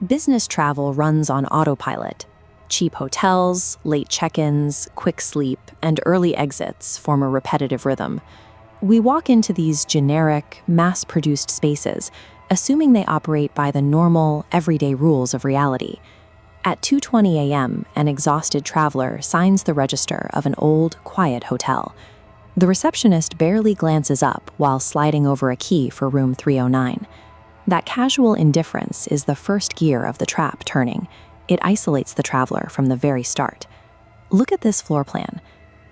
Business travel runs on autopilot. Cheap hotels, late check-ins, quick sleep, and early exits form a repetitive rhythm. We walk into these generic, mass-produced spaces, assuming they operate by the normal, everyday rules of reality. At 2:20 a.m., an exhausted traveler signs the register of an old, quiet hotel. The receptionist barely glances up while sliding over a key for room 309. That casual indifference is the first gear of the trap turning. It isolates the traveler from the very start. Look at this floor plan.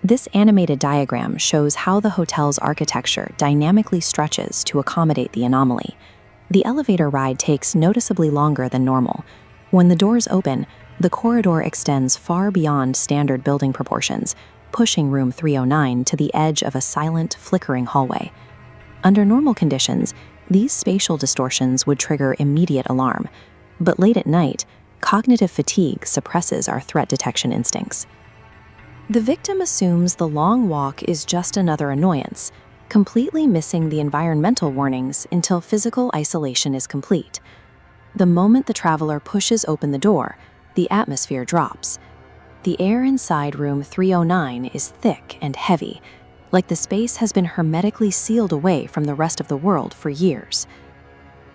This animated diagram shows how the hotel's architecture dynamically stretches to accommodate the anomaly. The elevator ride takes noticeably longer than normal. When the doors open, the corridor extends far beyond standard building proportions, pushing room 309 to the edge of a silent, flickering hallway. Under normal conditions, these spatial distortions would trigger immediate alarm, but late at night, cognitive fatigue suppresses our threat detection instincts. The victim assumes the long walk is just another annoyance, completely missing the environmental warnings until physical isolation is complete. The moment the traveler pushes open the door, the atmosphere drops. The air inside room 309 is thick and heavy, like the space has been hermetically sealed away from the rest of the world for years.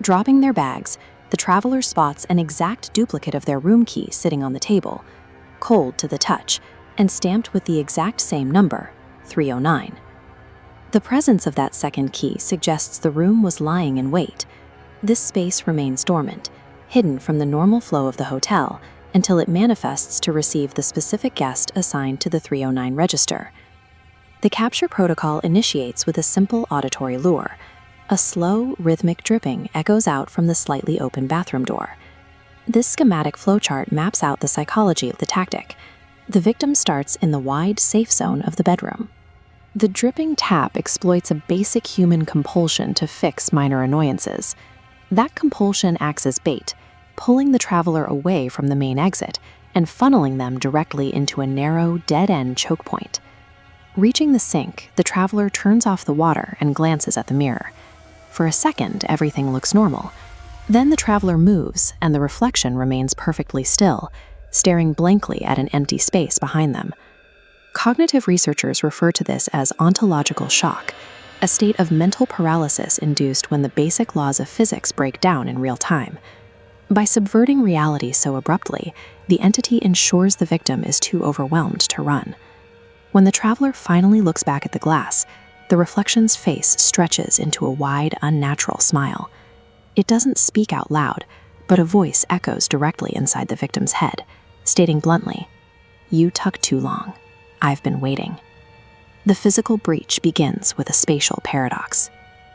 Dropping their bags, the traveler spots an exact duplicate of their room key sitting on the table, cold to the touch, and stamped with the exact same number, 309. The presence of that second key suggests the room was lying in wait. This space remains dormant, hidden from the normal flow of the hotel, until it manifests to receive the specific guest assigned to the 309 register. The capture protocol initiates with a simple auditory lure. A slow, rhythmic dripping echoes out from the slightly open bathroom door. This schematic flowchart maps out the psychology of the tactic. The victim starts in the wide, safe zone of the bedroom. The dripping tap exploits a basic human compulsion to fix minor annoyances. That compulsion acts as bait, pulling the traveler away from the main exit and funneling them directly into a narrow, dead-end choke point. Reaching the sink, the traveler turns off the water and glances at the mirror. For a second, everything looks normal. Then the traveler moves, and the reflection remains perfectly still, staring blankly at an empty space behind them. Cognitive researchers refer to this as ontological shock, a state of mental paralysis induced when the basic laws of physics break down in real time. By subverting reality so abruptly, the entity ensures the victim is too overwhelmed to run. When the traveler finally looks back at the glass, the reflection's face stretches into a wide, unnatural smile. It doesn't speak out loud, but a voice echoes directly inside the victim's head, stating bluntly, "You took too long. I've been waiting." The physical breach begins with a spatial paradox.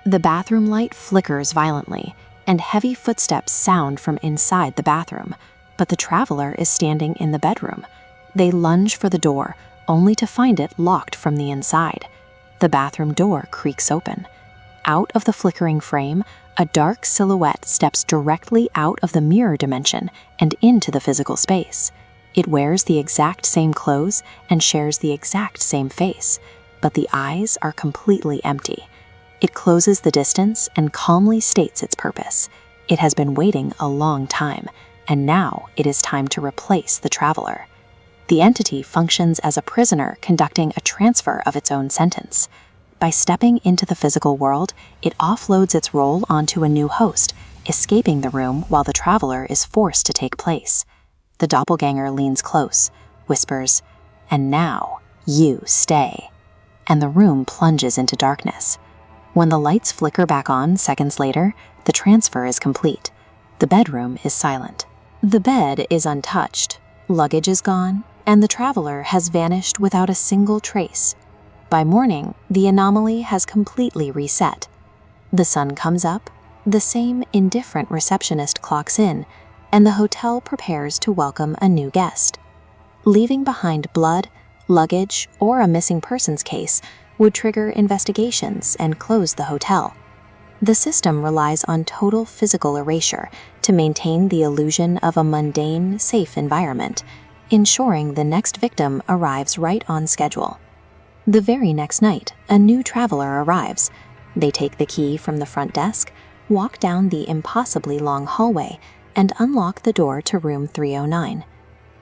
The bathroom light flickers violently, and heavy footsteps sound from inside the bathroom, but the traveler is standing in the bedroom. They lunge for the door, only to find it locked from the inside. The bathroom door creaks open. Out of the flickering frame, a dark silhouette steps directly out of the mirror dimension and into the physical space. It wears the exact same clothes and shares the exact same face, but the eyes are completely empty. It closes the distance and calmly states its purpose. It has been waiting a long time, and now it is time to replace the traveler. The entity functions as a prisoner conducting a transfer of its own sentence. By stepping into the physical world, it offloads its role onto a new host, escaping the room while the traveler is forced to take place. The doppelganger leans close, whispers, "And now, you stay." And the room plunges into darkness. When the lights flicker back on seconds later, the transfer is complete. The bedroom is silent. The bed is untouched, luggage is gone, and the traveler has vanished without a single trace. By morning, the anomaly has completely reset. The sun comes up, the same indifferent receptionist clocks in, and the hotel prepares to welcome a new guest. Leaving behind blood, luggage, or a missing persons case would trigger investigations and close the hotel. The system relies on total physical erasure to maintain the illusion of a mundane, safe environment, ensuring the next victim arrives right on schedule. The very next night, a new traveler arrives. They take the key from the front desk, walk down the impossibly long hallway, and unlock the door to room 309.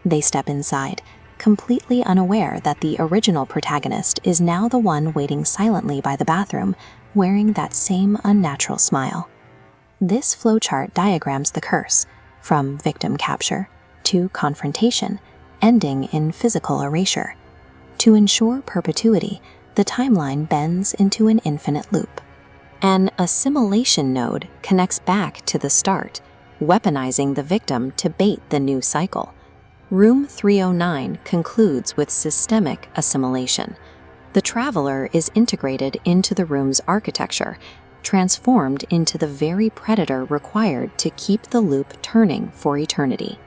They step inside, completely unaware that the original protagonist is now the one waiting silently by the bathroom, wearing that same unnatural smile. This flowchart diagrams the curse, from victim capture to confrontation, ending in physical erasure. To ensure perpetuity, the timeline bends into an infinite loop. An assimilation node connects back to the start, weaponizing the victim to bait the new cycle. Room 309 concludes with systemic assimilation. The traveler is integrated into the room's architecture, transformed into the very predator required to keep the loop turning for eternity.